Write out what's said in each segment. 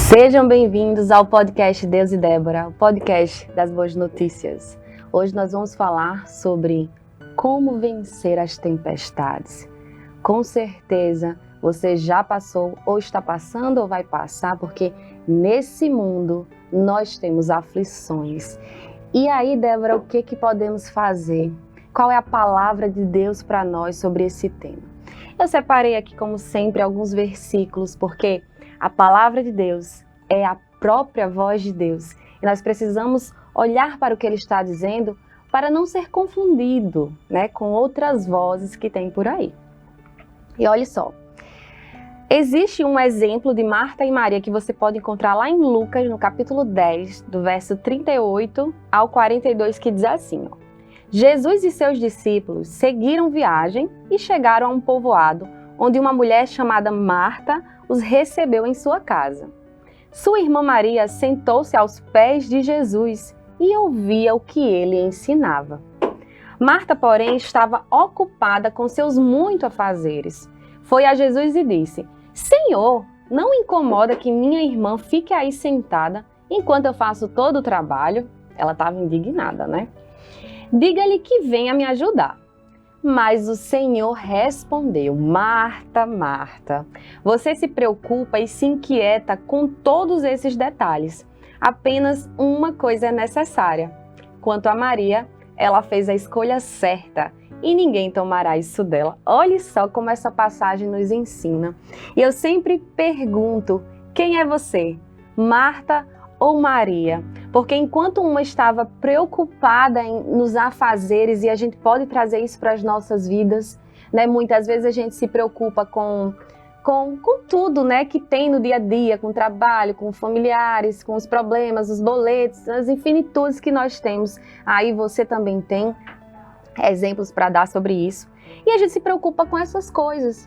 Sejam bem-vindos ao podcast Deus e Débora, o podcast das boas notícias. Hoje nós vamos falar sobre como vencer as tempestades. Com certeza você já passou, ou está passando, ou vai passar, porque nesse mundo nós temos aflições. E aí, Débora, o que podemos fazer? Qual é a palavra de Deus para nós sobre esse tema? Eu separei aqui, como sempre, alguns versículos, porque a palavra de Deus é a própria voz de Deus. E nós precisamos olhar para o que Ele está dizendo para não ser confundido, com outras vozes que tem por aí. E olha só, existe um exemplo de Marta e Maria que você pode encontrar lá em Lucas, no capítulo 10, do verso 38 ao 42, que diz assim, Jesus e seus discípulos seguiram viagem e chegaram a um povoado, onde uma mulher chamada Marta os recebeu em sua casa. Sua irmã Maria sentou-se aos pés de Jesus e ouvia o que ele ensinava. Marta, porém, estava ocupada com seus muitos afazeres. Foi a Jesus e disse: Senhor, não incomoda que minha irmã fique aí sentada enquanto eu faço todo o trabalho? Ela estava indignada, Diga-lhe que venha me ajudar. Mas o Senhor respondeu: Marta, Marta, você se preocupa e se inquieta com todos esses detalhes. Apenas uma coisa é necessária. Quanto a Maria, ela fez a escolha certa e ninguém tomará isso dela. Olhe só como essa passagem nos ensina. E eu sempre pergunto: quem é você? Marta ou Maria? Porque enquanto uma estava preocupada nos afazeres, e a gente pode trazer isso para as nossas vidas, muitas vezes a gente se preocupa com tudo, que tem no dia a dia, com o trabalho, com familiares, com os problemas, os boletos, as infinitudes que nós temos. Aí você também tem exemplos para dar sobre isso. E a gente se preocupa com essas coisas.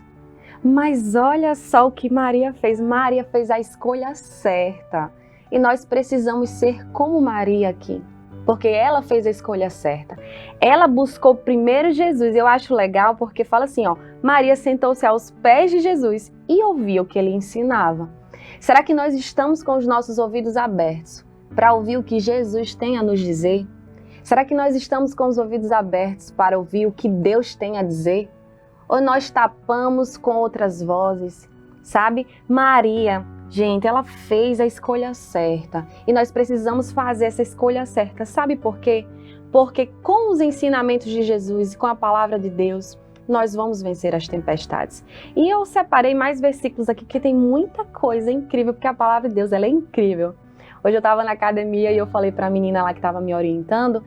Mas olha só o que Maria fez. Maria fez a escolha certa. E nós precisamos ser como Maria aqui, porque ela fez a escolha certa. Ela buscou primeiro Jesus. Eu acho legal porque fala assim, Maria sentou-se aos pés de Jesus e ouvia o que ele ensinava. Será que nós estamos com os nossos ouvidos abertos para ouvir o que Jesus tem a nos dizer? Será que nós estamos com os ouvidos abertos para ouvir o que Deus tem a dizer? Ou nós tapamos com outras vozes? Sabe? Maria, gente, ela fez a escolha certa e nós precisamos fazer essa escolha certa. Sabe por quê? Porque com os ensinamentos de Jesus e com a palavra de Deus, nós vamos vencer as tempestades. E eu separei mais versículos aqui, que tem muita coisa incrível, porque a palavra de Deus, ela é incrível. Hoje eu estava na academia e eu falei para a menina lá que estava me orientando,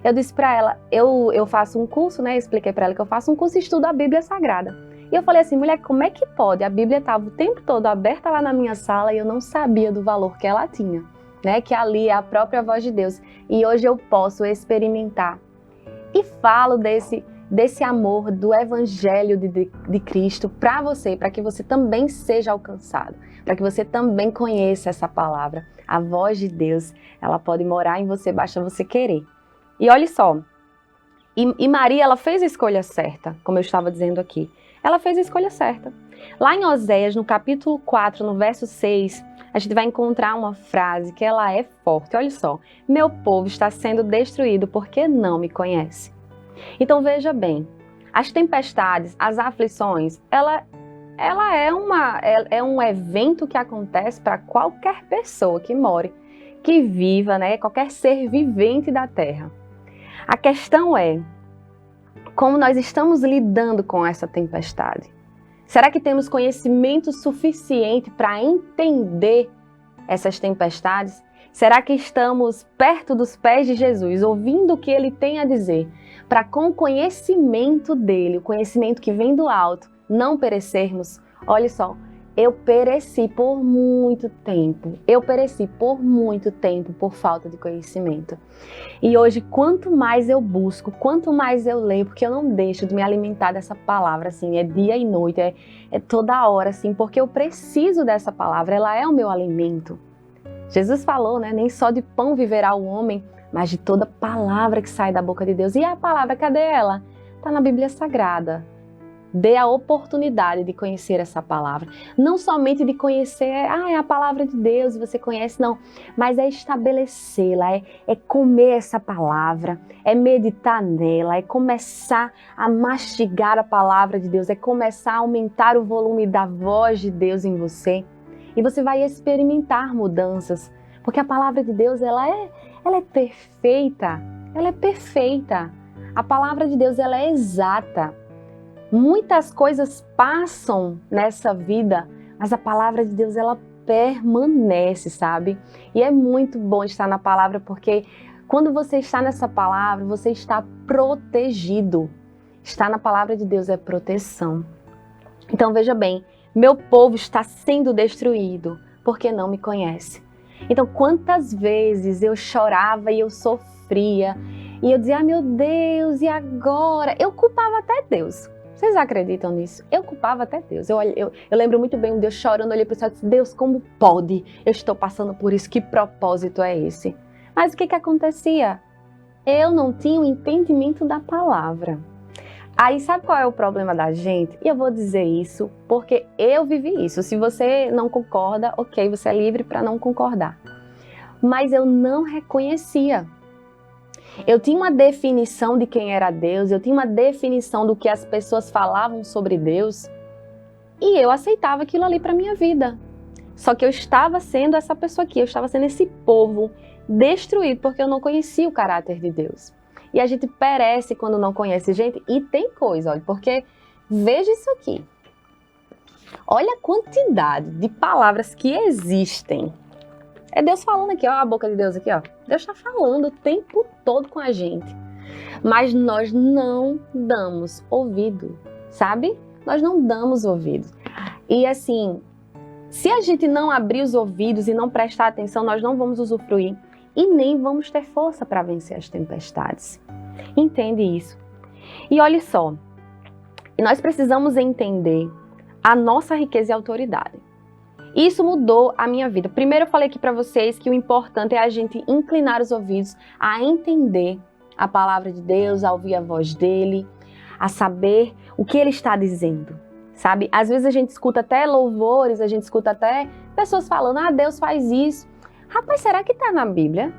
eu disse para ela, eu faço um curso, expliquei para ela que eu faço um curso e estudo a Bíblia Sagrada. E eu falei assim, mulher, como é que pode? A Bíblia estava o tempo todo aberta lá na minha sala e eu não sabia do valor que ela tinha, que ali é a própria voz de Deus. E hoje eu posso experimentar. E falo desse amor, do Evangelho de Cristo para você, para que você também seja alcançado, para que você também conheça essa palavra. A voz de Deus, ela pode morar em você, basta você querer. E olha só, e Maria, ela fez a escolha certa, como eu estava dizendo aqui. Ela fez a escolha certa. Lá em Oséias, no capítulo 4, no verso 6, a gente vai encontrar uma frase que ela é forte. Olha só, meu povo está sendo destruído porque não me conhece. Então veja bem, as tempestades, as aflições, ela é um evento que acontece para qualquer pessoa que more, que viva, qualquer ser vivente da terra. A questão é, como nós estamos lidando com essa tempestade? Será que temos conhecimento suficiente para entender essas tempestades? Será que estamos perto dos pés de Jesus, ouvindo o que Ele tem a dizer, para com o conhecimento dEle, o conhecimento que vem do alto, não perecermos? Olha só, eu pereci por muito tempo. Eu pereci por muito tempo por falta de conhecimento. E hoje, quanto mais eu busco, quanto mais eu leio, porque eu não deixo de me alimentar dessa palavra, assim, é dia e noite, é toda hora, assim, porque eu preciso dessa palavra, ela é o meu alimento. Jesus falou, nem só de pão viverá o homem, mas de toda palavra que sai da boca de Deus. E a palavra, cadê ela? Está na Bíblia Sagrada. dê a oportunidade de conhecer essa palavra. Não somente de conhecer, é a palavra de Deus, você conhece, não. Mas é estabelecê-la, é comer essa palavra, é meditar nela, é começar a mastigar a palavra de Deus, é começar a aumentar o volume da voz de Deus em você. E você vai experimentar mudanças, porque a palavra de Deus, ela é perfeita, ela é perfeita. A palavra de Deus, ela é exata. Muitas coisas passam nessa vida, mas a palavra de Deus, ela permanece, sabe? E é muito bom estar na palavra, porque quando você está nessa palavra, você está protegido. Estar na palavra de Deus é proteção. Então veja bem, meu povo está sendo destruído porque não me conhece. Então quantas vezes eu chorava e eu sofria, e eu dizia, meu Deus, e agora? Eu culpava até Deus. Vocês acreditam nisso? Eu culpava até Deus. Eu lembro muito bem um Deus chorando, olhei para o céu e disse, Deus, como pode? Eu estou passando por isso, que propósito é esse? Mas o que acontecia? Eu não tinha o entendimento da palavra. Aí sabe qual é o problema da gente? E eu vou dizer isso porque eu vivi isso. Se você não concorda, ok, você é livre para não concordar. Mas eu não reconhecia. Eu tinha uma definição de quem era Deus, eu tinha uma definição do que as pessoas falavam sobre Deus e eu aceitava aquilo ali para minha vida. Só que eu estava sendo essa pessoa aqui, eu estava sendo esse povo destruído porque eu não conhecia o caráter de Deus. E a gente perece quando não conhece, gente, e tem coisa, olha, porque veja isso aqui. Olha a quantidade de palavras que existem. É Deus falando aqui, ó, a boca de Deus aqui, ó. Deus está falando o tempo todo com a gente. Mas nós não damos ouvido, sabe? Nós não damos ouvido. E assim, se a gente não abrir os ouvidos e não prestar atenção, nós não vamos usufruir e nem vamos ter força para vencer as tempestades. Entende isso? E olha só, nós precisamos entender a nossa riqueza e autoridade. Isso mudou a minha vida. Primeiro eu falei aqui para vocês que o importante é a gente inclinar os ouvidos a entender a palavra de Deus, a ouvir a voz dele, a saber o que ele está dizendo, sabe? Às vezes a gente escuta até louvores, a gente escuta até pessoas falando, Deus faz isso. Rapaz, será que está na Bíblia?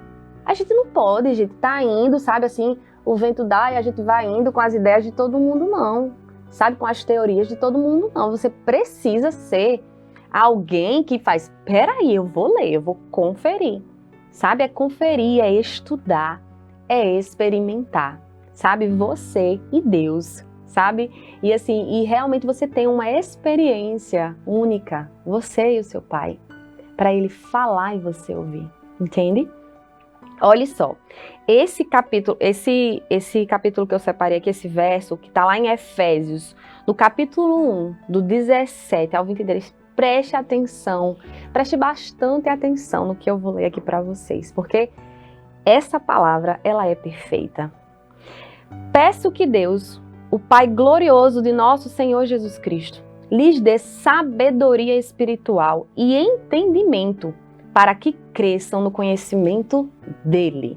A gente não pode, a gente tá indo, sabe, assim, o vento dá e a gente vai indo com as ideias de todo mundo, não. Sabe, com as teorias de todo mundo, não. Você precisa ser alguém que faz, peraí, eu vou ler, eu vou conferir. Sabe, é conferir, é estudar, é experimentar. Sabe, você e Deus, sabe? E assim, e realmente você tem uma experiência única, você e o seu pai, para ele falar e você ouvir, entende? Olha só, esse capítulo que eu separei aqui, esse verso, que está lá em Efésios, no capítulo 1, do 17 ao 23, preste atenção, preste bastante atenção no que eu vou ler aqui para vocês, porque essa palavra, ela é perfeita. Peço que Deus, o Pai glorioso de nosso Senhor Jesus Cristo, lhes dê sabedoria espiritual e entendimento para que cresçam no conhecimento dele.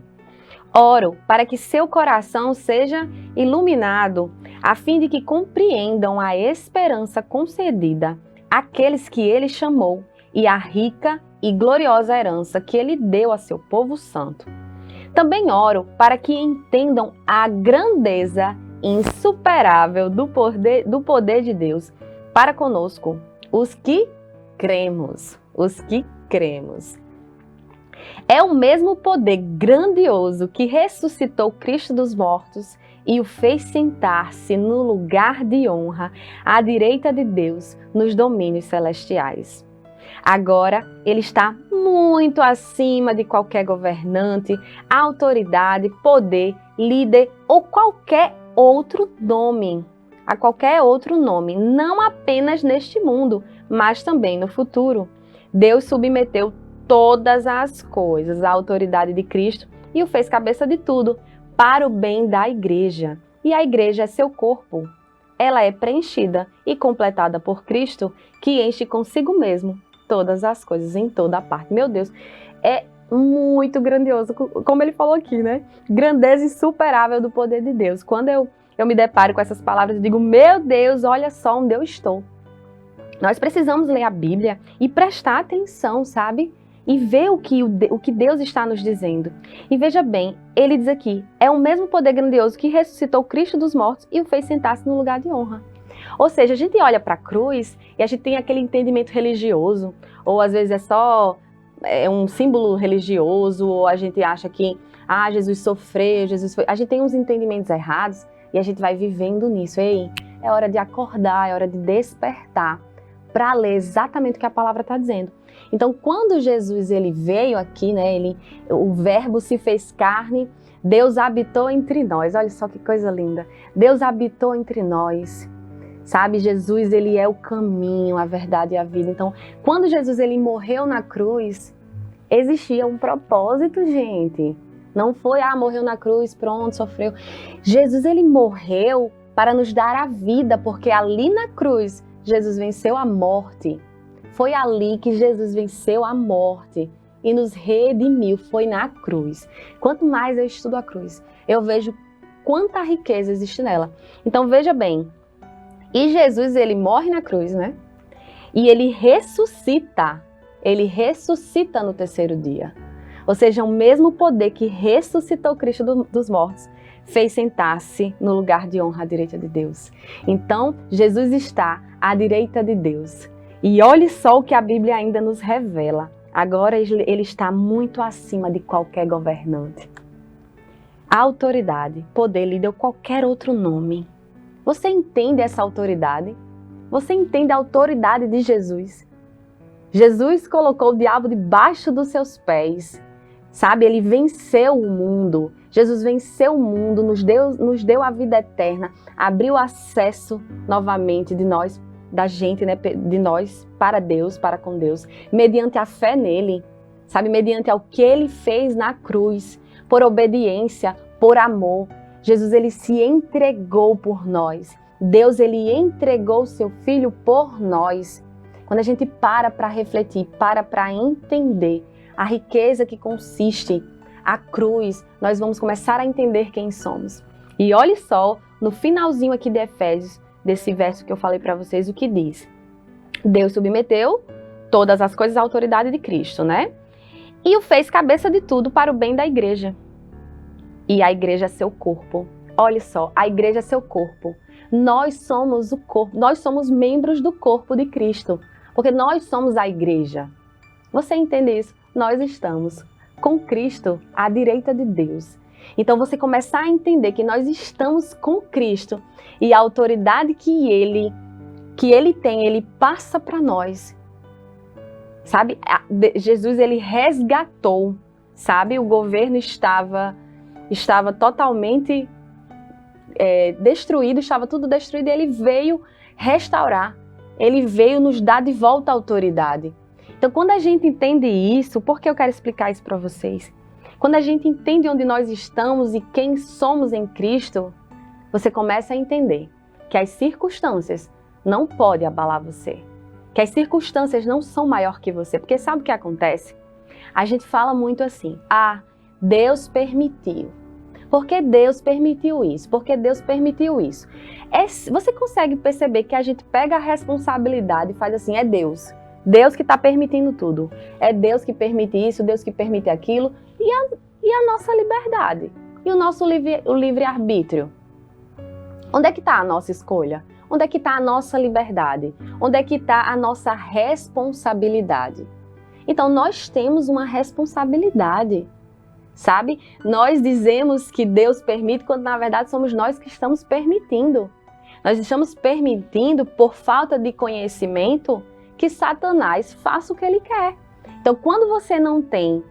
Oro para que seu coração seja iluminado, a fim de que compreendam a esperança concedida àqueles que ele chamou e a rica e gloriosa herança que ele deu a seu povo santo. Também oro para que entendam a grandeza insuperável do poder de Deus para conosco, os que cremos. É o mesmo poder grandioso que ressuscitou Cristo dos mortos e o fez sentar-se no lugar de honra à direita de Deus nos domínios celestiais. Agora, ele está muito acima de qualquer governante, autoridade, poder, líder ou qualquer outro nome. A qualquer outro nome, não apenas neste mundo, mas também no futuro. Deus submeteu todas as coisas à autoridade de Cristo e o fez cabeça de tudo para o bem da igreja. E a igreja é seu corpo. Ela é preenchida e completada por Cristo, que enche consigo mesmo todas as coisas em toda a parte. Meu Deus, é muito grandioso, como ele falou aqui, né? Grandeza insuperável do poder de Deus. Quando eu eu me deparo com essas palavras e digo, meu Deus, olha só onde eu estou. Nós precisamos ler a Bíblia e prestar atenção, sabe? E ver o que Deus está nos dizendo. E veja bem, ele diz aqui, é o mesmo poder grandioso que ressuscitou Cristo dos mortos e o fez sentar-se no lugar de honra. Ou seja, a gente olha para a cruz e a gente tem aquele entendimento religioso, ou às vezes é só um símbolo religioso, ou a gente acha que Jesus sofreu, Jesus foi... A gente tem uns entendimentos errados e a gente vai vivendo nisso. Ei, é hora de acordar, é hora de despertar para ler exatamente o que a palavra está dizendo. Então, quando Jesus ele veio aqui, né, o verbo se fez carne, Deus habitou entre nós. Olha só que coisa linda. Deus habitou entre nós. Sabe, Jesus ele é o caminho, a verdade e a vida. Então, quando Jesus ele morreu na cruz, existia um propósito, gente. Não foi, morreu na cruz, pronto, sofreu. Jesus ele morreu para nos dar a vida, porque ali na cruz Jesus venceu a morte. Foi ali que Jesus venceu a morte e nos redimiu, foi na cruz. Quanto mais eu estudo a cruz, eu vejo quanta riqueza existe nela. Então veja bem, e Jesus ele morre na cruz, né? E ele ressuscita no terceiro dia. Ou seja, o mesmo poder que ressuscitou Cristo dos mortos fez sentar-se no lugar de honra à direita de Deus. Então, Jesus está à direita de Deus. E olhe só o que a Bíblia ainda nos revela. Agora ele está muito acima de qualquer governante. A autoridade, poder lhe deu qualquer outro nome. Você entende essa autoridade? Você entende a autoridade de Jesus? Jesus colocou o diabo debaixo dos seus pés. Sabe, ele venceu o mundo. Jesus venceu o mundo, nos deu a vida eterna, abriu acesso novamente de nós, da gente, né, de nós para Deus, para com Deus, mediante a fé nele, sabe, mediante ao que ele fez na cruz, por obediência, por amor. Jesus, ele se entregou por nós. Deus, ele entregou o seu Filho por nós. Quando a gente para refletir, para entender a riqueza que consiste a cruz, nós vamos começar a entender quem somos. E olhe só, no finalzinho aqui de Efésios, desse verso que eu falei para vocês, o que diz. Deus submeteu todas as coisas à autoridade de Cristo, né? E o fez cabeça de tudo para o bem da igreja. E a igreja é seu corpo. Olha só, a igreja é seu corpo. Nós somos o corpo, nós somos membros do corpo de Cristo, porque nós somos a igreja. Você entende isso? Nós estamos com Cristo à direita de Deus. Então você começar a entender que nós estamos com Cristo e a autoridade que ele tem, ele passa para nós. Sabe? Jesus, ele resgatou, sabe? O governo estava totalmente destruído, estava tudo destruído, e ele veio restaurar, ele veio nos dar de volta a autoridade. Então, quando a gente entende isso, por que eu quero explicar isso para vocês? Quando a gente entende onde nós estamos e quem somos em Cristo, você começa a entender que as circunstâncias não podem abalar você, que as circunstâncias não são maior que você, porque sabe o que acontece? A gente fala muito assim, Deus permitiu. Por que Deus permitiu isso? Porque Deus permitiu isso. Você consegue perceber que a gente pega a responsabilidade e faz assim, é Deus. Deus que está permitindo tudo. É Deus que permite isso, Deus que permite aquilo. E a nossa liberdade? E o nosso livre-arbítrio? Onde é que está a nossa escolha? Onde é que está a nossa liberdade? Onde é que está a nossa responsabilidade? Então, nós temos uma responsabilidade, sabe? Nós dizemos que Deus permite, quando na verdade somos nós que estamos permitindo. Nós estamos permitindo, por falta de conhecimento, que Satanás faça o que ele quer. Então, quando você não tem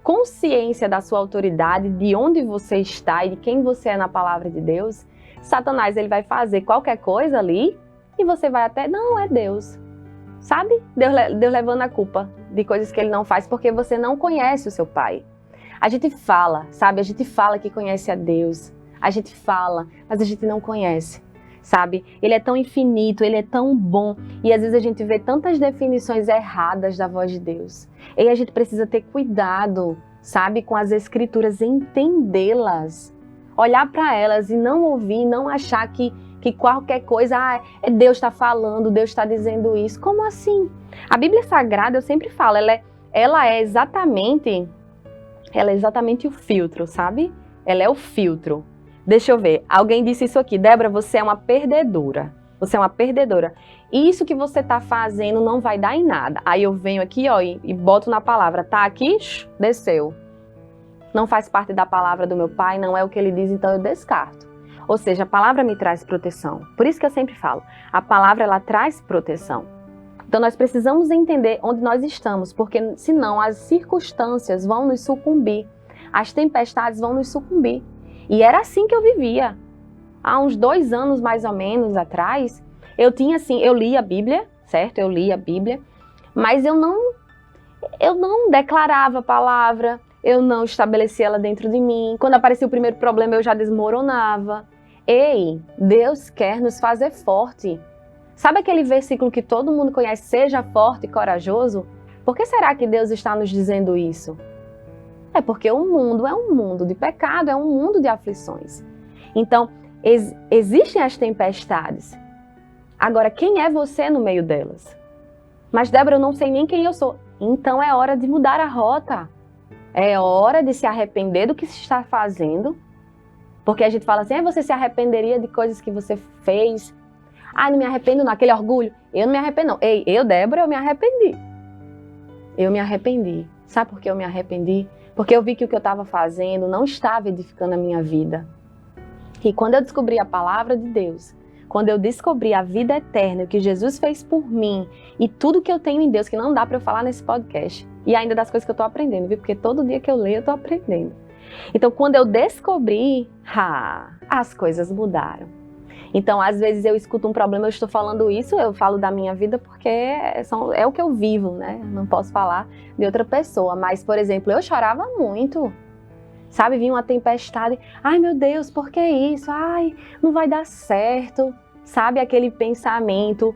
consciência da sua autoridade, de onde você está e de quem você é na palavra de Deus, Satanás ele vai fazer qualquer coisa ali e você vai até, não, é Deus. Sabe? Deus levando a culpa de coisas que ele não faz porque você não conhece o seu pai. A gente fala, sabe? A gente fala que conhece a Deus. A gente fala, mas a gente não conhece. Sabe? Ele é tão infinito, ele é tão bom. E às vezes a gente vê tantas definições erradas da voz de Deus. E a gente precisa ter cuidado, sabe? Com as escrituras, entendê-las. olhar para elas e não ouvir, não achar que qualquer coisa, Deus está falando, Deus está dizendo isso. Como assim? A Bíblia Sagrada, eu sempre falo, ela é exatamente o filtro, sabe? Ela é o filtro. Deixa eu ver, alguém disse isso aqui, Débora, você é uma perdedora. Você é uma perdedora. Isso que você está fazendo não vai dar em nada. Aí eu venho aqui, ó, e boto na palavra, tá aqui, desceu. Não faz parte da palavra do meu pai, não é o que ele diz, então eu descarto. Ou seja, a palavra me traz proteção. Por isso que eu sempre falo, a palavra ela traz proteção. Então nós precisamos entender onde nós estamos, porque senão as circunstâncias vão nos sucumbir, as tempestades vão nos sucumbir. E era assim que eu vivia. Há uns 2 anos mais ou menos atrás, eu lia a Bíblia, certo? Eu lia a Bíblia, mas eu não declarava a palavra, eu não estabelecia ela dentro de mim. Quando aparecia o primeiro problema, eu já desmoronava. Ei, Deus quer nos fazer forte. Sabe aquele versículo que todo mundo conhece, seja forte e corajoso? Por que será que Deus está nos dizendo isso? É porque o mundo é um mundo de pecado, é um mundo de aflições. Então, existem as tempestades. Agora, quem é você no meio delas? Mas, Débora, eu não sei nem quem eu sou. Então é hora de mudar a rota. É hora de se arrepender do que se está fazendo. Porque a gente fala assim, você se arrependeria de coisas que você fez? Não me arrependo não, aquele orgulho. Eu não me arrependo não. Ei, Débora, eu me arrependi. Eu me arrependi. Sabe por que eu me arrependi? Porque eu vi que o que eu estava fazendo não estava edificando a minha vida. E quando eu descobri a palavra de Deus, quando eu descobri a vida eterna, o que Jesus fez por mim e tudo que eu tenho em Deus, que não dá para eu falar nesse podcast, e ainda das coisas que eu estou aprendendo, viu? Porque todo dia que eu leio eu estou aprendendo. Então, quando eu descobri, as coisas mudaram. Então, às vezes eu escuto um problema, eu estou falando isso, eu falo da minha vida porque é o que eu vivo, né? Não posso falar de outra pessoa. Mas, por exemplo, eu chorava muito. Sabe, vinha uma tempestade. Ai, meu Deus, por que isso? Ai, não vai dar certo. Sabe, aquele pensamento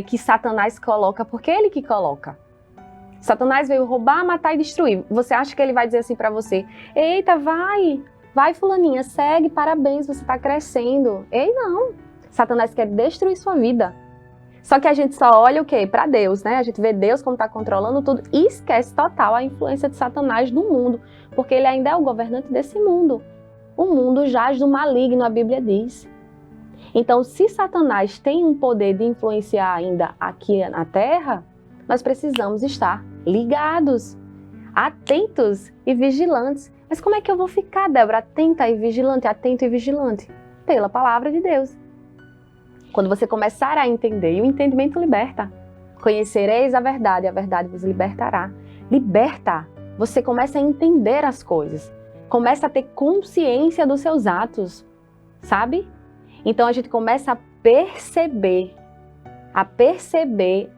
que Satanás coloca, porque é ele que coloca. Satanás veio roubar, matar e destruir. Você acha que ele vai dizer assim pra você, eita, vai fulaninha, segue, parabéns, você tá crescendo. Ei, não. Satanás quer destruir sua vida. Só que a gente só olha o quê? Pra Deus, né? A gente vê Deus como tá controlando tudo e esquece total a influência de Satanás no mundo, porque ele ainda é o governante desse mundo. O mundo jaz do maligno, a Bíblia diz. Então, se Satanás tem um poder de influenciar ainda aqui na Terra, nós precisamos estar ligados, atentos e vigilantes. Mas como é que eu vou ficar, Débora, atenta e vigilante, atento e vigilante? Pela palavra de Deus. Quando você começar a entender, e o entendimento liberta. Conhecereis a verdade vos libertará. Liberta. Você começa a entender as coisas. Começa a ter consciência dos seus atos, sabe? Então a gente começa a perceber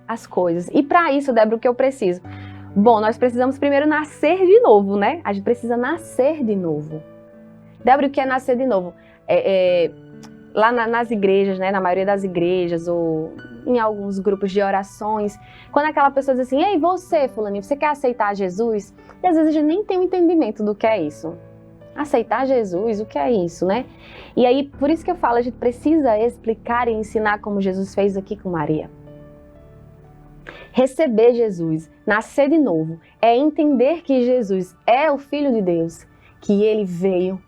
as coisas. E para isso, Débora, o que eu preciso? Bom, nós precisamos primeiro nascer de novo, né? A gente precisa nascer de novo. Débora, o que é nascer de novo? Lá nas igrejas, né? Na maioria das igrejas ou em alguns grupos de orações, quando aquela pessoa diz assim, ei, você, fulaninho, você quer aceitar Jesus? E às vezes a gente nem tem um entendimento do que é isso. Aceitar Jesus, o que é isso, né? E aí, por isso que eu falo, a gente precisa explicar e ensinar como Jesus fez aqui com Maria. Receber Jesus, nascer de novo, é entender que Jesus é o Filho de Deus, que Ele veio,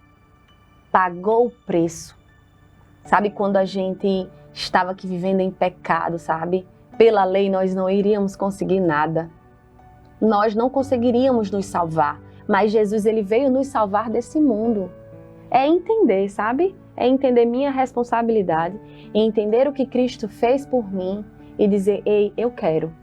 pagou o preço. Sabe, quando a gente estava aqui vivendo em pecado, sabe? Pela lei nós não iríamos conseguir nada. Nós não conseguiríamos nos salvar. Mas Jesus, Ele veio nos salvar desse mundo. É entender, sabe? É entender minha responsabilidade, e entender o que Cristo fez por mim e dizer, ei, eu quero.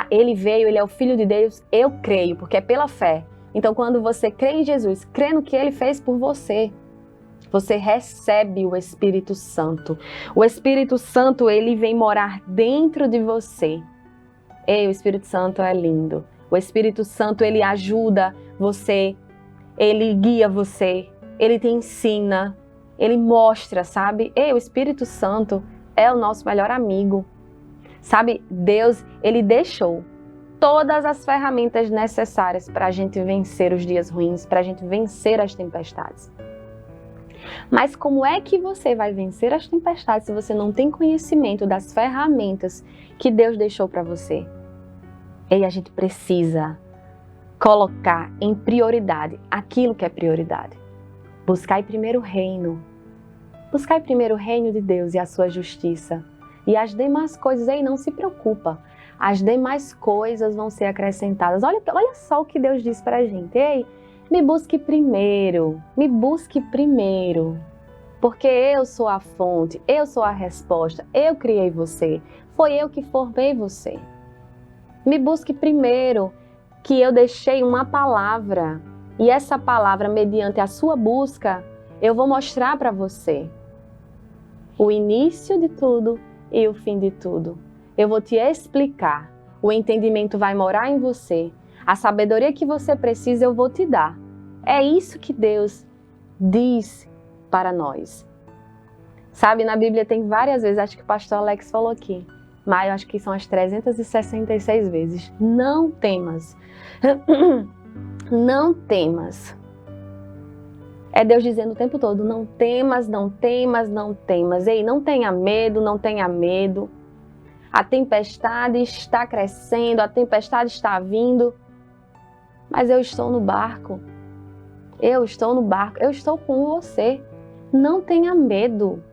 Ele veio, Ele é o Filho de Deus, eu creio, porque é pela fé. Então, quando você crê em Jesus, crê no que Ele fez por você, você recebe o Espírito Santo. O Espírito Santo, ele vem morar dentro de você. Ei, o Espírito Santo é lindo. O Espírito Santo, ele ajuda você, ele guia você, ele te ensina, ele mostra, sabe? Ei, o Espírito Santo é o nosso melhor amigo. Sabe, Deus, ele deixou todas as ferramentas necessárias para a gente vencer os dias ruins, para a gente vencer as tempestades. Mas como é que você vai vencer as tempestades se você não tem conhecimento das ferramentas que Deus deixou para você? E a gente precisa colocar em prioridade aquilo que é prioridade. Buscai primeiro o reino. Buscai primeiro o reino de Deus e a sua justiça. E as demais coisas, aí não se preocupa. As demais coisas vão ser acrescentadas. Olha só o que Deus diz pra gente. Ei, me busque primeiro. Me busque primeiro. Porque eu sou a fonte, eu sou a resposta. Eu criei você. Foi eu que formei você. Me busque primeiro, que eu deixei uma palavra. E essa palavra, mediante a sua busca, eu vou mostrar para você o início de tudo e o fim de tudo. Eu vou te explicar. O entendimento vai morar em você. A sabedoria que você precisa eu vou te dar. É isso que Deus diz para nós. Sabe, na Bíblia tem várias vezes, acho que o pastor Alex falou aqui, mas eu acho que são as 366 vezes. Não temas. Não temas. É Deus dizendo o tempo todo, não temas, não temas, não temas. Ei, não tenha medo, não tenha medo. A tempestade está crescendo, a tempestade está vindo. Mas eu estou no barco. Eu estou no barco, eu estou com você. Não tenha medo.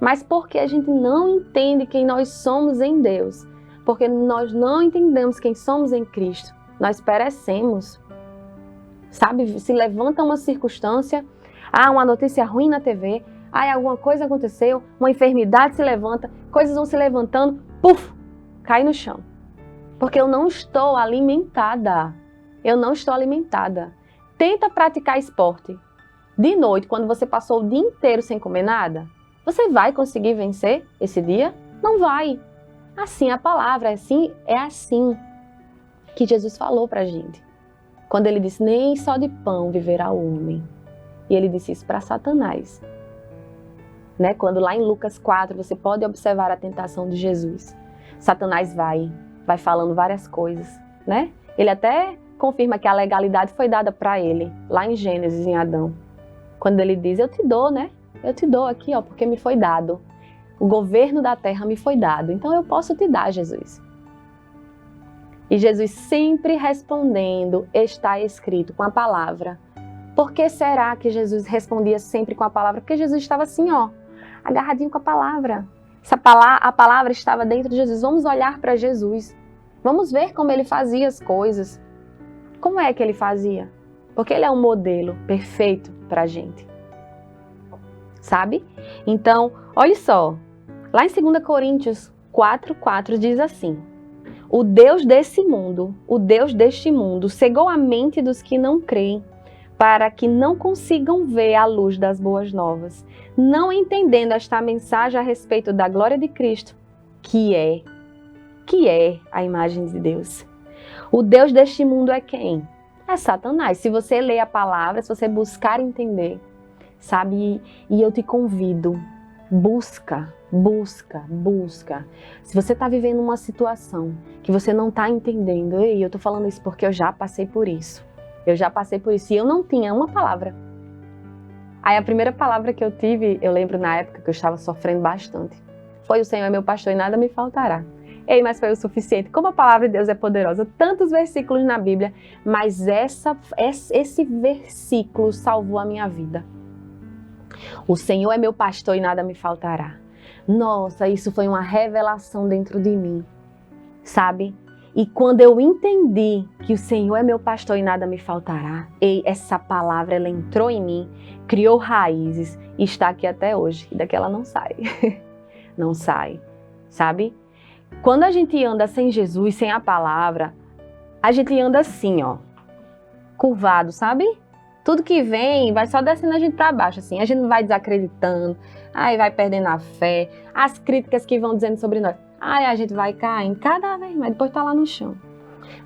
Mas porque a gente não entende quem nós somos em Deus, porque nós não entendemos quem somos em Cristo, nós perecemos. Sabe, se levanta uma circunstância, uma notícia ruim na TV, alguma coisa aconteceu, uma enfermidade se levanta, coisas vão se levantando, puf, cai no chão. Porque eu não estou alimentada. Eu não estou alimentada. Tenta praticar esporte. De noite, quando você passou o dia inteiro sem comer nada, você vai conseguir vencer esse dia? Não vai. Assim a palavra, é assim que Jesus falou pra gente. Quando ele disse, nem só de pão viverá o homem. E ele disse isso para Satanás. Né? Quando lá em Lucas 4, você pode observar a tentação de Jesus. Satanás vai falando várias coisas. Né? Ele até confirma que a legalidade foi dada para ele, lá em Gênesis, em Adão. Quando ele diz, eu te dou, né? Eu te dou aqui, porque me foi dado. O governo da terra me foi dado. Então eu posso te dar, Jesus. E Jesus sempre respondendo, está escrito com a palavra. Por que será que Jesus respondia sempre com a palavra? Porque Jesus estava assim, agarradinho com a palavra. A palavra estava dentro de Jesus. Vamos olhar para Jesus. Vamos ver como ele fazia as coisas. Como é que ele fazia? Porque ele é um modelo perfeito para a gente. Sabe? Então, olha só. Lá em 2 Coríntios 4:4 diz assim. O Deus deste mundo, cegou a mente dos que não creem, para que não consigam ver a luz das boas novas, não entendendo esta mensagem a respeito da glória de Cristo, que é a imagem de Deus. O Deus deste mundo é quem? É Satanás. Se você ler a palavra, se você buscar entender, sabe? E eu te convido, busca. Se você está vivendo uma situação que você não está entendendo, eu estou falando isso porque eu já passei por isso. E eu não tinha uma palavra. Aí a primeira palavra que eu tive, eu lembro na época que eu estava sofrendo bastante, foi o Senhor é meu pastor e nada me faltará. Mas foi o suficiente. Como a palavra de Deus é poderosa, tantos versículos na Bíblia, mas esse versículo salvou a minha vida. O Senhor é meu pastor e nada me faltará. Nossa, isso foi uma revelação dentro de mim, sabe? E quando eu entendi que o Senhor é meu pastor e nada me faltará, essa palavra, ela entrou em mim, criou raízes e está aqui até hoje. E daqui ela não sai. Não sai, sabe? Quando a gente anda sem Jesus, sem a palavra, a gente anda assim, curvado, sabe? Tudo que vem vai só descendo a gente para baixo, assim. A gente não vai desacreditando, vai perdendo a fé, as críticas que vão dizendo sobre nós. A gente vai caindo cada vez mais, depois tá lá no chão.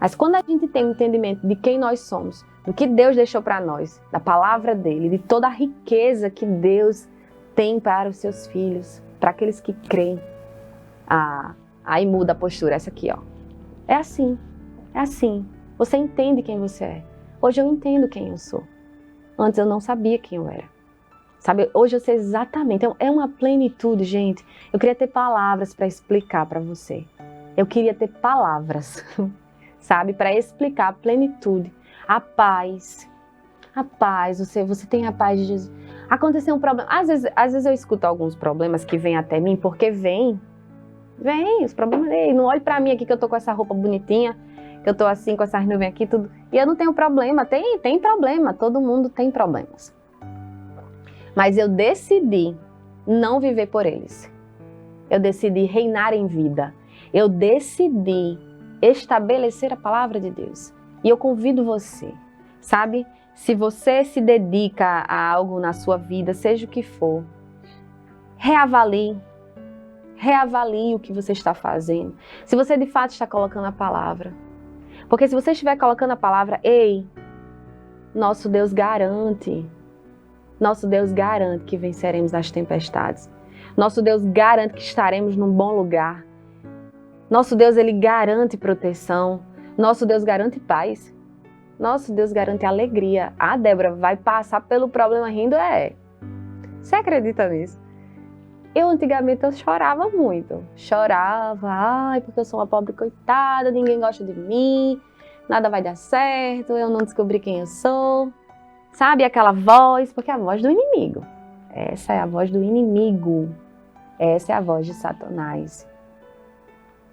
Mas quando a gente tem o entendimento de quem nós somos, do que Deus deixou para nós, da palavra dele, de toda a riqueza que Deus tem para os seus filhos, para aqueles que creem, aí muda a postura, essa aqui, É assim. Você entende quem você é. Hoje eu entendo quem eu sou. Antes eu não sabia quem eu era. Sabe, hoje eu sei exatamente, é uma plenitude, gente. Eu queria ter palavras para explicar para você. Eu queria ter palavras, sabe, para explicar a plenitude, a paz, você tem a paz de Jesus. Aconteceu um problema, às vezes eu escuto alguns problemas que vêm até mim, porque vem os problemas dele. Não olhe para mim aqui que eu tô com essa roupa bonitinha, que eu tô assim com essas nuvens aqui, tudo. E eu não tenho problema, tem problema, todo mundo tem problemas. Mas eu decidi não viver por eles. Eu decidi reinar em vida. Eu decidi estabelecer a palavra de Deus. E eu convido você, sabe? Se você se dedica a algo na sua vida, seja o que for, reavalie o que você está fazendo. Se você de fato está colocando a palavra. Porque se você estiver colocando a palavra, nosso Deus garante que venceremos as tempestades. Nosso Deus garante que estaremos num bom lugar. Nosso Deus, Ele garante proteção. Nosso Deus garante paz. Nosso Deus garante alegria. A Débora vai passar pelo problema rindo, Você acredita nisso? Antigamente eu chorava muito. Chorava, porque eu sou uma pobre coitada, ninguém gosta de mim, nada vai dar certo, eu não descobri quem eu sou. Sabe aquela voz? Porque é a voz do inimigo. Essa é a voz do inimigo. Essa é a voz de Satanás.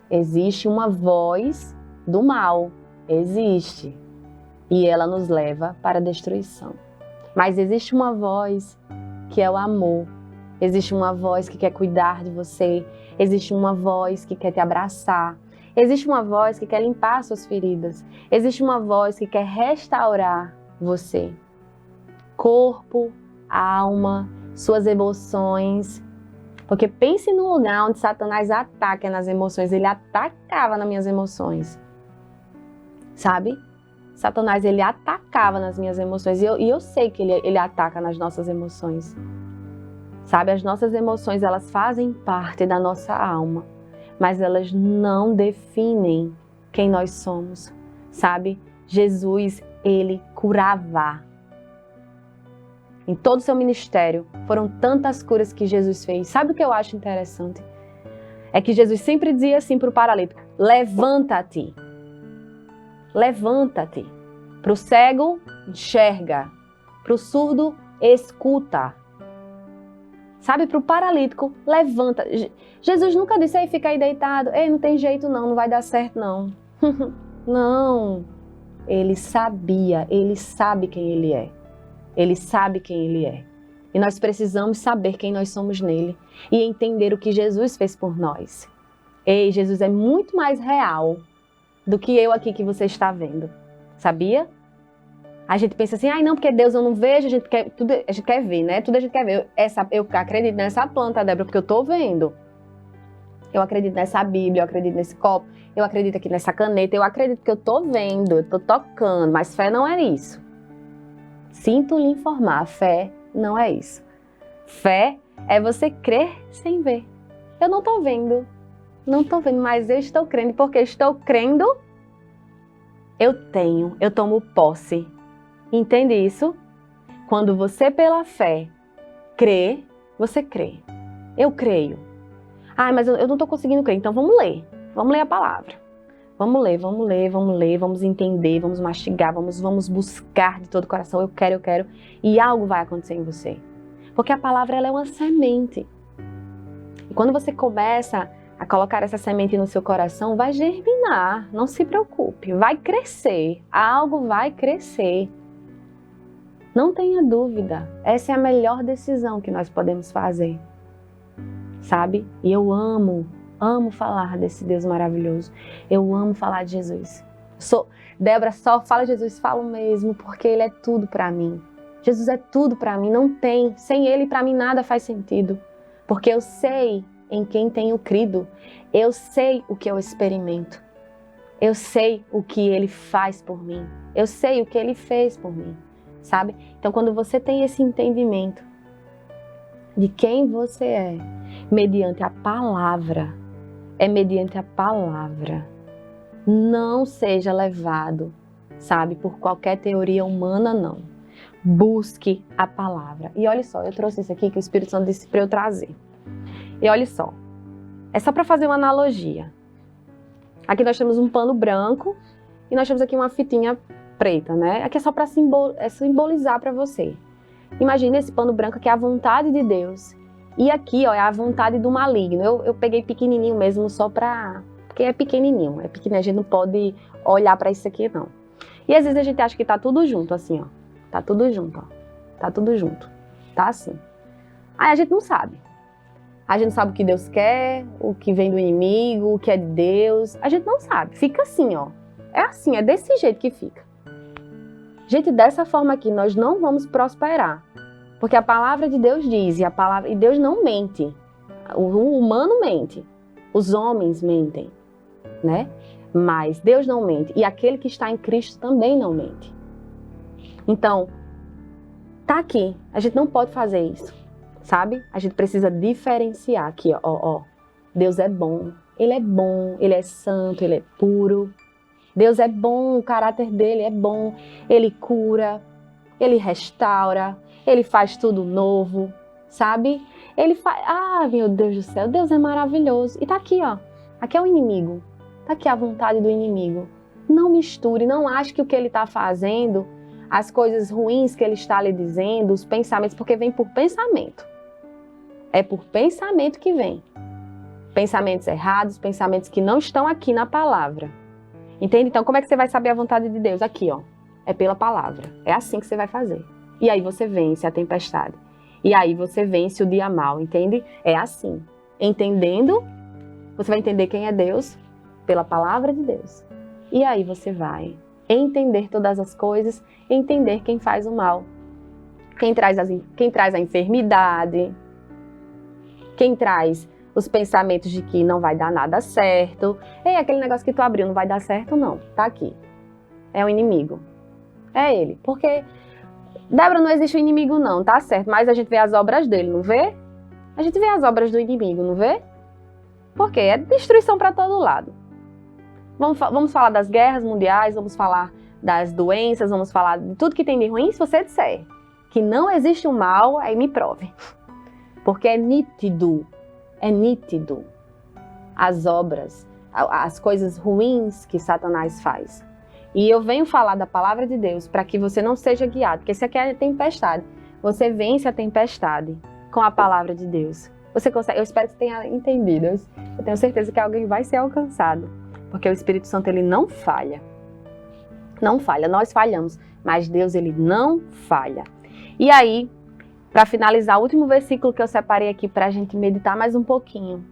Existe uma voz do mal. Existe. E ela nos leva para a destruição. Mas existe uma voz que é o amor. Existe uma voz que quer cuidar de você. Existe uma voz que quer te abraçar. Existe uma voz que quer limpar suas feridas. Existe uma voz que quer restaurar você. Corpo, alma, suas emoções. Porque pense num lugar onde Satanás ataca nas emoções. Ele atacava nas minhas emoções. Sabe? Satanás, ele atacava nas minhas emoções. E eu sei que ele ataca nas nossas emoções. Sabe? As nossas emoções, elas fazem parte da nossa alma. Mas elas não definem quem nós somos. Sabe? Jesus, ele curava. Em todo o seu ministério, foram tantas curas que Jesus fez. Sabe o que eu acho interessante? É que Jesus sempre dizia assim para o paralítico: levanta-te. Levanta-te. Para o cego, enxerga. Para o surdo, escuta. Sabe, para o paralítico, levanta. Jesus nunca disse: ei, fica aí deitado. Ei, não tem jeito não, não vai dar certo não. Não. Ele sabia, ele sabe quem ele é. Ele sabe quem ele é. E nós precisamos saber quem nós somos nele e entender o que Jesus fez por nós. Ei, Jesus é muito mais real do que eu aqui que você está vendo. Sabia? A gente pensa assim, não, porque Deus eu não vejo, a gente quer ver, né? Tudo a gente quer ver. Eu acredito nessa planta, Débora, porque eu estou vendo. Eu acredito nessa Bíblia, eu acredito nesse copo, eu acredito aqui nessa caneta, eu acredito que eu estou vendo, eu estou tocando, mas fé não é isso. Sinto lhe informar, fé não é isso. Fé é você crer sem ver. Eu não estou vendo, mas eu estou crendo, porque estou crendo, eu tomo posse. Entende isso? Quando você pela fé crê, você crê. Eu creio. Mas eu não estou conseguindo crer, então vamos ler a palavra. Vamos ler, vamos entender, vamos mastigar, vamos buscar de todo o coração, eu quero, e algo vai acontecer em você. Porque a palavra, ela é uma semente. E quando você começa a colocar essa semente no seu coração, vai germinar, não se preocupe, vai crescer, algo vai crescer. Não tenha dúvida, essa é a melhor decisão que nós podemos fazer, sabe? E eu amo falar desse Deus maravilhoso. Eu amo falar de Jesus. Débora, só fala de Jesus, falo mesmo, porque Ele é tudo para mim. Jesus é tudo para mim, não tem. Sem Ele, para mim, nada faz sentido. Porque eu sei em quem tenho crido. Eu sei o que eu experimento. Eu sei o que Ele faz por mim. Eu sei o que Ele fez por mim, sabe? Então, quando você tem esse entendimento de quem você é, mediante a palavra, mediante a palavra. Não seja levado, sabe, por qualquer teoria humana, não. Busque a palavra. E olha só, eu trouxe isso aqui que o Espírito Santo disse para eu trazer. E olha só, é só para fazer uma analogia. Aqui nós temos um pano branco e nós temos aqui uma fitinha preta, né? Aqui é só para simbolizar para você. Imagina esse pano branco que é a vontade de Deus. E aqui, ó, é a vontade do maligno. Eu peguei pequenininho mesmo só para... Porque é pequenininho, a gente não pode olhar para isso aqui, não. E às vezes a gente acha que tá tudo junto, assim, ó. Tá tudo junto, ó. Tá tudo junto. Tá assim. Aí a gente não sabe. A gente não sabe o que Deus quer, o que vem do inimigo, o que é de Deus. A gente não sabe. Fica assim, ó. É assim, é desse jeito que fica. Gente, dessa forma aqui, nós não vamos prosperar. Porque a palavra de Deus diz, e Deus não mente. O humano mente. Os homens mentem, né? Mas Deus não mente. E aquele que está em Cristo também não mente. Então, tá aqui. A gente não pode fazer isso, sabe? A gente precisa diferenciar aqui, ó. Deus é bom, Ele é santo, Ele é puro. Deus é bom, o caráter dele é bom. Ele cura, Ele restaura, Ele faz tudo novo, sabe? Ele faz... Ah, meu Deus do céu, Deus é maravilhoso. E tá aqui, ó. Aqui é o inimigo. Tá aqui a vontade do inimigo. Não misture, não ache que o que ele está fazendo, as coisas ruins que ele está lhe dizendo, os pensamentos, porque vem por pensamento. É por pensamento que vem. Pensamentos errados, pensamentos que não estão aqui na palavra. Entende? Então, como é que você vai saber a vontade de Deus? Aqui, ó. É pela palavra. É assim que você vai fazer. E aí você vence a tempestade. E aí você vence o dia mal, entende? É assim. Entendendo, você vai entender quem é Deus pela palavra de Deus. E aí você vai entender todas as coisas, entender quem faz o mal. Quem traz a enfermidade, quem traz os pensamentos de que não vai dar nada certo. Ei, aquele negócio que tu abriu não vai dar certo, não. Tá aqui. É o inimigo. É ele. Porque, Débora, não existe um inimigo não, tá certo. Mas a gente vê as obras dele, não vê? A gente vê as obras do inimigo, não vê? Porque é destruição para todo lado. Vamos falar das guerras mundiais, vamos falar das doenças, vamos falar de tudo que tem de ruim. Se você disser que não existe um mal, aí me prove. Porque é nítido as obras, as coisas ruins que Satanás faz. E eu venho falar da palavra de Deus para que você não seja guiado, porque isso aqui é a tempestade. Você vence a tempestade com a palavra de Deus. Você consegue, eu espero que você tenha entendido. Eu tenho certeza que alguém vai ser alcançado, porque o Espírito Santo, ele não falha. Não falha, nós falhamos, mas Deus, ele não falha. E aí, para finalizar, o último versículo que eu separei aqui para a gente meditar mais um pouquinho.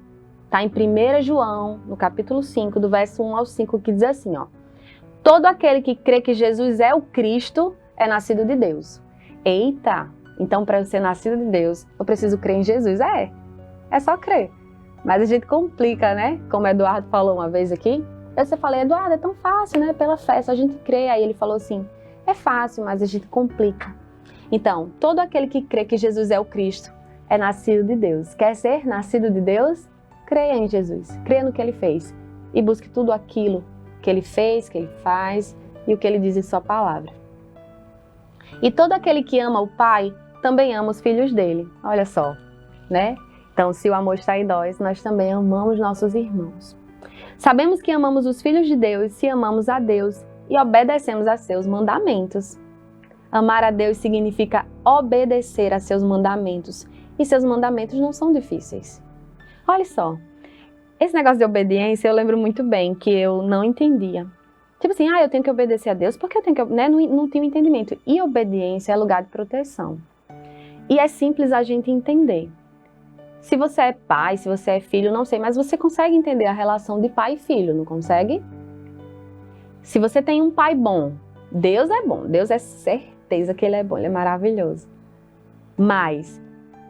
Está em 1 João, no capítulo 5, do verso 1 ao 5, que diz assim, ó. Todo aquele que crê que Jesus é o Cristo é nascido de Deus. Eita, então para eu ser nascido de Deus, eu preciso crer em Jesus? É só crer. Mas a gente complica, né? Como o Eduardo falou uma vez aqui. Eu falei, Eduardo, é tão fácil, né? Pela fé, só a gente crê. Aí ele falou assim, é fácil, mas a gente complica. Então, todo aquele que crê que Jesus é o Cristo é nascido de Deus. Quer ser nascido de Deus? Creia em Jesus. Creia no que ele fez. E busque tudo aquilo que ele fez, que ele faz e o que ele diz em sua palavra. E todo aquele que ama o Pai também ama os filhos dele. Olha só, né? Então, se o amor está em nós também amamos nossos irmãos. Sabemos que amamos os filhos de Deus se amamos a Deus e obedecemos a seus mandamentos. Amar a Deus significa obedecer a seus mandamentos. E seus mandamentos não são difíceis. Olha só, esse negócio de obediência eu lembro muito bem que eu não entendia. Tipo assim, eu tenho que obedecer a Deus porque eu tenho que... Né? Não tinha entendimento. E obediência é lugar de proteção. E é simples a gente entender. Se você é pai, se você é filho, não sei, mas você consegue entender a relação de pai e filho, não consegue? Se você tem um pai bom, Deus é bom, Deus é certeza que ele é bom, ele é maravilhoso. Mas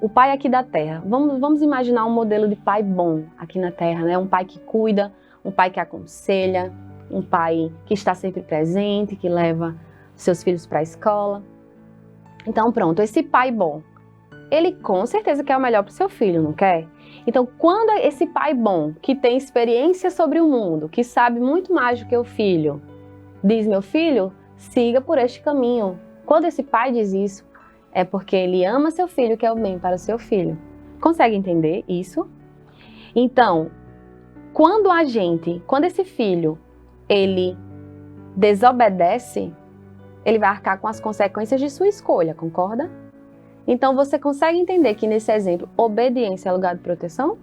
o pai aqui da terra, vamos imaginar um modelo de pai bom aqui na terra, né? Um pai que cuida, um pai que aconselha, um pai que está sempre presente, que leva seus filhos para a escola. Então pronto, esse pai bom, ele com certeza quer o melhor para o seu filho, não quer? Então quando esse pai bom, que tem experiência sobre o mundo, que sabe muito mais do que o filho, diz, meu filho, siga por este caminho, quando esse pai diz isso, é porque ele ama seu filho, quer o bem para o seu filho. Consegue entender isso? Então, quando esse filho, ele desobedece, ele vai arcar com as consequências de sua escolha, concorda? Então, você consegue entender que nesse exemplo, obediência é lugar de proteção?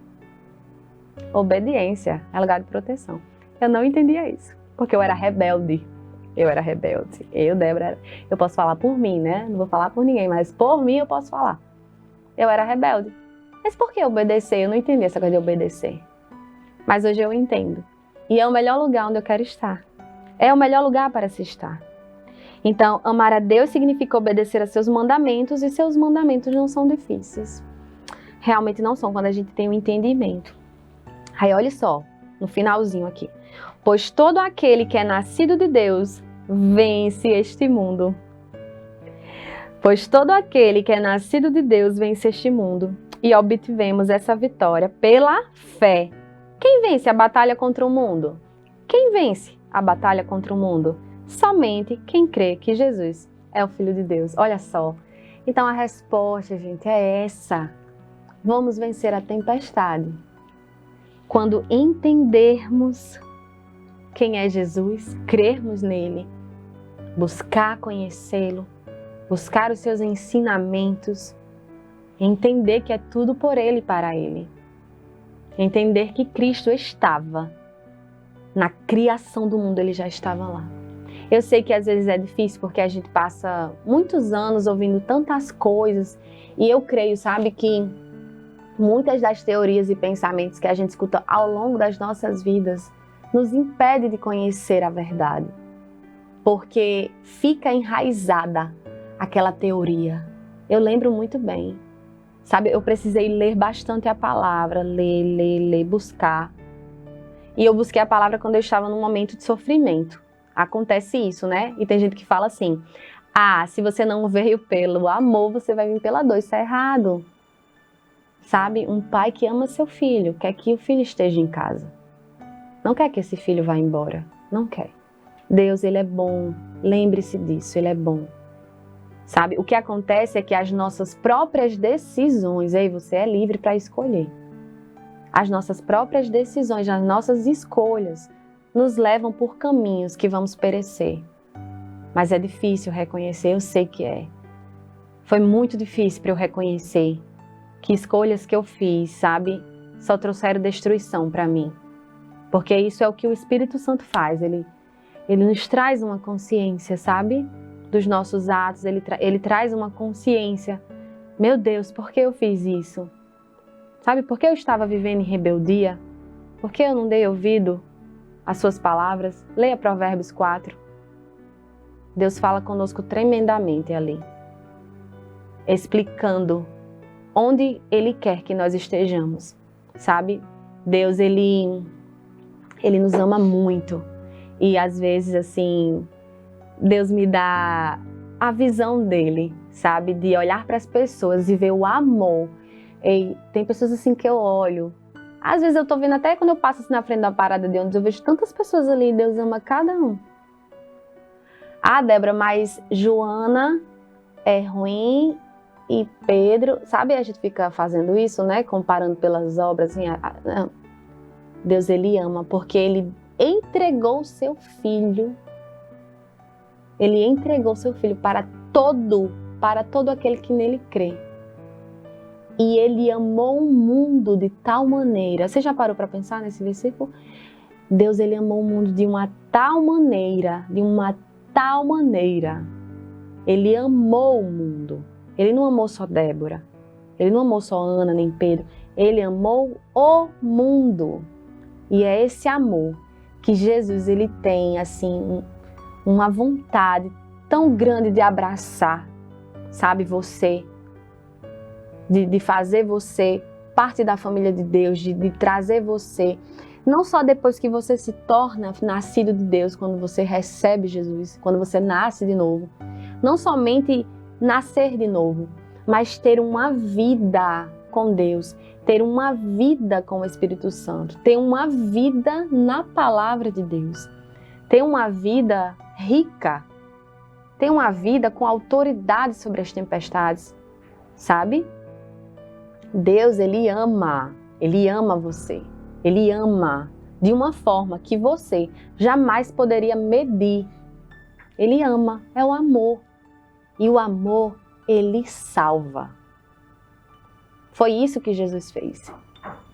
Obediência é lugar de proteção. Eu não entendia isso, porque eu era rebelde. Eu, Débora, eu posso falar por mim, né? Não vou falar por ninguém, mas por mim eu posso falar. Eu era rebelde. Mas por que obedecer? Eu não entendi essa coisa de obedecer. Mas hoje eu entendo. E é o melhor lugar onde eu quero estar. É o melhor lugar para se estar. Então, amar a Deus significa obedecer a seus mandamentos, e seus mandamentos não são difíceis. Realmente não são, quando a gente tem um entendimento. Aí, olha só, no finalzinho aqui. Pois todo aquele que é nascido de Deus vence este mundo. Pois todo aquele que é nascido de Deus vence este mundo. E obtivemos essa vitória pela fé. Quem vence a batalha contra o mundo? Quem vence a batalha contra o mundo? Somente quem crê que Jesus é o Filho de Deus. Olha só. Então a resposta, gente, é essa. Vamos vencer a tempestade quando entendermos quem é Jesus, crermos nele, buscar conhecê-lo, buscar os seus ensinamentos, entender que é tudo por ele e para ele. Entender que Cristo estava na criação do mundo, ele já estava lá. Eu sei que às vezes é difícil porque a gente passa muitos anos ouvindo tantas coisas e eu creio, sabe, que muitas das teorias e pensamentos que a gente escuta ao longo das nossas vidas nos impede de conhecer a verdade, porque fica enraizada aquela teoria. Eu lembro muito bem, sabe, eu precisei ler bastante a palavra, ler, buscar. E eu busquei a palavra quando eu estava num momento de sofrimento. Acontece isso, né? E tem gente que fala assim, se você não veio pelo amor, você vai vir pela dor. Isso é errado. Sabe, um pai que ama seu filho, quer que o filho esteja em casa. Não quer que esse filho vá embora. Não quer. Deus, ele é bom. Lembre-se disso, ele é bom. Sabe, o que acontece é que as nossas próprias decisões, aí você é livre para escolher. As nossas próprias decisões, as nossas escolhas, nos levam por caminhos que vamos perecer. Mas é difícil reconhecer, eu sei que é. Foi muito difícil para eu reconhecer que escolhas que eu fiz, sabe, só trouxeram destruição para mim. Porque isso é o que o Espírito Santo faz, ele nos traz uma consciência, sabe, dos nossos atos, ele traz uma consciência. Meu Deus, por que eu fiz isso? Sabe, por que eu estava vivendo em rebeldia? Por que eu não dei ouvido às suas palavras? Leia Provérbios 4. Deus fala conosco tremendamente ali, explicando onde Ele quer que nós estejamos, sabe? Deus, Ele nos ama muito. E às vezes, assim, Deus me dá a visão dele, sabe? De olhar para as pessoas e ver o amor. E tem pessoas assim que eu olho. Às vezes eu tô vendo, até quando eu passo assim na frente da parada de ônibus, eu vejo tantas pessoas ali, Deus ama cada um. Débora, mas Joana é ruim e Pedro... Sabe, a gente fica fazendo isso, né? Comparando pelas obras. Assim, não. Deus, ele ama, porque ele entregou o seu filho. Ele entregou o seu filho para todo aquele que nele crê. E ele amou o mundo de tal maneira. Você já parou para pensar nesse versículo? Deus, ele amou o mundo de uma tal maneira, Ele amou o mundo. Ele não amou só Débora. Ele não amou só Ana nem Pedro. Ele amou o mundo. E é esse amor que Jesus, ele tem, assim, uma vontade tão grande de abraçar, sabe, você, de fazer você parte da família de Deus, de trazer você, não só depois que você se torna nascido de Deus, quando você recebe Jesus, quando você nasce de novo, não somente nascer de novo, mas ter uma vida com Deus, ter uma vida com o Espírito Santo, ter uma vida na palavra de Deus, ter uma vida rica, tem uma vida com autoridade sobre as tempestades, sabe? Deus, Ele ama você. Ele ama de uma forma que você jamais poderia medir. Ele ama, é o amor. E o amor, Ele salva. Foi isso que Jesus fez.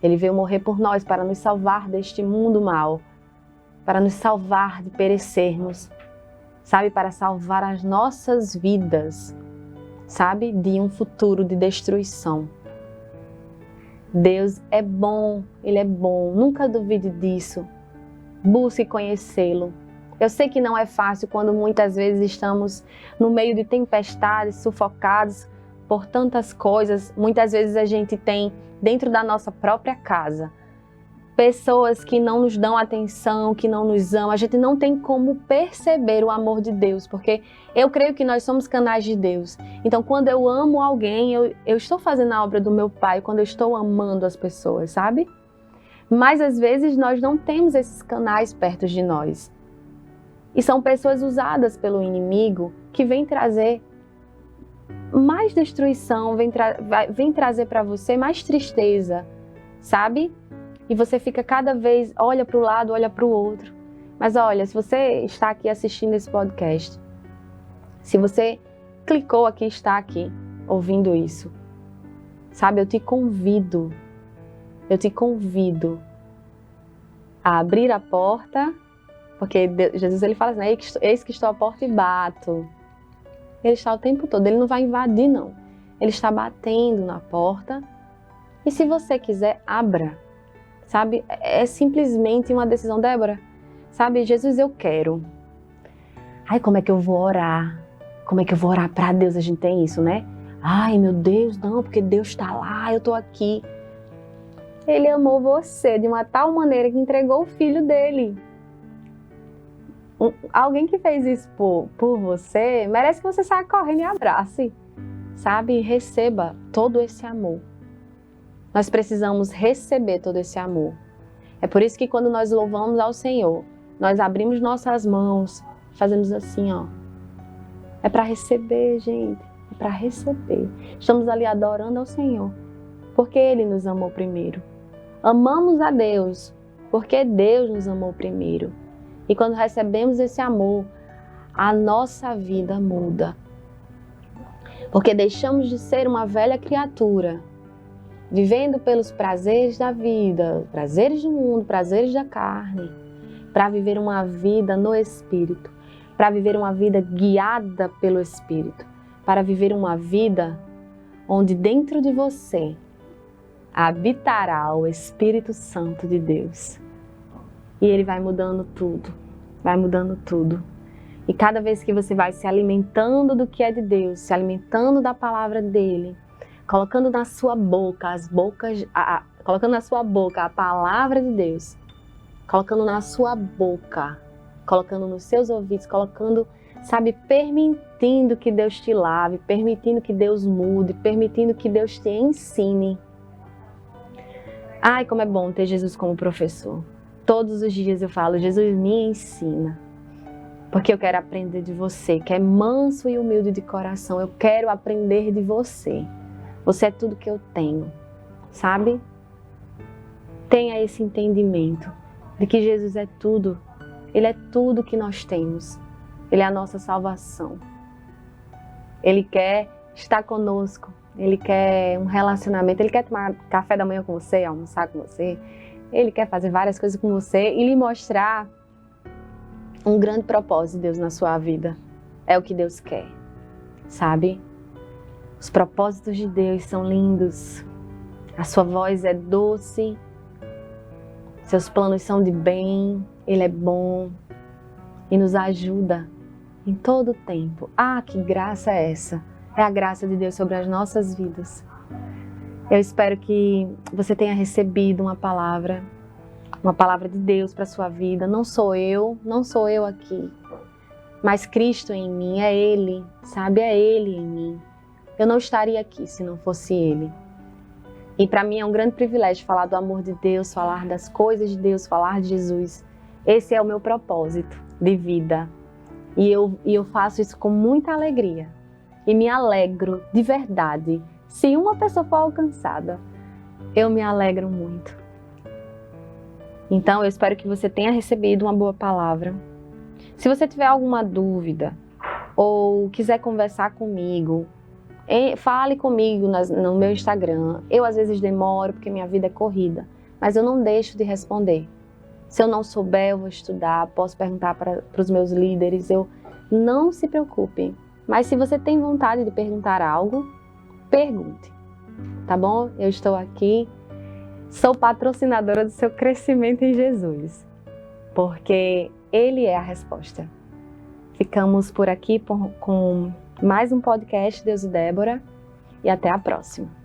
Ele veio morrer por nós para nos salvar deste mundo mau, para nos salvar de perecermos, sabe? Para salvar as nossas vidas, sabe? De um futuro de destruição. Deus é bom, Ele é bom, nunca duvide disso. Busque conhecê-lo. Eu sei que não é fácil quando muitas vezes estamos no meio de tempestades, sufocados por tantas coisas. Muitas vezes a gente tem dentro da nossa própria casa pessoas que não nos dão atenção, que não nos amam. A gente não tem como perceber o amor de Deus, porque eu creio que nós somos canais de Deus. Então, quando eu amo alguém, eu estou fazendo a obra do meu Pai, quando eu estou amando as pessoas, sabe? Mas, às vezes, nós não temos esses canais perto de nós. E são pessoas usadas pelo inimigo que vêm trazer mais destruição, vem trazer para você mais tristeza, sabe? E você fica cada vez, olha para o lado, olha para o outro. Mas olha, se você está aqui assistindo esse podcast, se você clicou aqui, está aqui, ouvindo isso, sabe, eu te convido a abrir a porta, porque Jesus ele fala assim, eis que estou à porta e bato. Ele está o tempo todo, ele não vai invadir não. Ele está batendo na porta e se você quiser, abra. Sabe, é simplesmente uma decisão, Débora, sabe, Jesus, eu quero. Ai, como é que eu vou orar? Como é que eu vou orar para Deus? A gente tem isso, né? Ai, meu Deus, não, porque Deus está lá, eu estou aqui. Ele amou você de uma tal maneira que entregou o filho dele. Alguém que fez isso por você, merece que você saia correndo e abrace, sabe? Receba todo esse amor. Nós precisamos receber todo esse amor. É por isso que quando nós louvamos ao Senhor, nós abrimos nossas mãos, fazemos assim, ó. É para receber, gente. É para receber. Estamos ali adorando ao Senhor, porque Ele nos amou primeiro. Amamos a Deus, porque Deus nos amou primeiro. E quando recebemos esse amor, a nossa vida muda. Porque deixamos de ser uma velha criatura, vivendo pelos prazeres da vida, prazeres do mundo, prazeres da carne, para viver uma vida no Espírito, para viver uma vida guiada pelo Espírito, para viver uma vida onde dentro de você habitará o Espírito Santo de Deus. E Ele vai mudando tudo, vai mudando tudo. E cada vez que você vai se alimentando do que é de Deus, se alimentando da palavra dEle, colocando na sua boca colocando na sua boca a palavra de Deus, colocando na sua boca, colocando nos seus ouvidos, colocando, sabe, permitindo que Deus te lave, permitindo que Deus mude, permitindo que Deus te ensine. Ai, como é bom ter Jesus como professor. Todos os dias eu falo, Jesus me ensina, porque eu quero aprender de você, que é manso e humilde de coração. Eu quero aprender de você. Você é tudo que eu tenho, sabe? Tenha esse entendimento de que Jesus é tudo. Ele é tudo que nós temos. Ele é a nossa salvação. Ele quer estar conosco. Ele quer um relacionamento. Ele quer tomar café da manhã com você, almoçar com você. Ele quer fazer várias coisas com você e lhe mostrar um grande propósito de Deus na sua vida. É o que Deus quer, sabe? Os propósitos de Deus são lindos. A sua voz é doce. Seus planos são de bem. Ele é bom e nos ajuda em todo o tempo. Ah, que graça é essa? É a graça de Deus sobre as nossas vidas. Eu espero que você tenha recebido uma palavra de Deus para a sua vida. Não sou eu aqui, mas Cristo em mim, é Ele, sabe? É Ele em mim. Eu não estaria aqui se não fosse Ele. E para mim é um grande privilégio falar do amor de Deus, falar das coisas de Deus, falar de Jesus. Esse é o meu propósito de vida. E eu faço isso com muita alegria. E me alegro de verdade. Se uma pessoa for alcançada, eu me alegro muito. Então, eu espero que você tenha recebido uma boa palavra. Se você tiver alguma dúvida ou quiser conversar comigo, fale comigo no meu Instagram. Eu às vezes demoro porque minha vida é corrida, mas eu não deixo de responder. Se eu não souber, eu vou estudar, posso perguntar para os meus líderes. Não se preocupe. Mas se você tem vontade de perguntar algo, pergunte. Tá bom? Eu estou aqui. Sou patrocinadora do seu crescimento em Jesus, porque Ele é a resposta. Ficamos por aqui com mais um podcast Deus e Débora e até a próxima.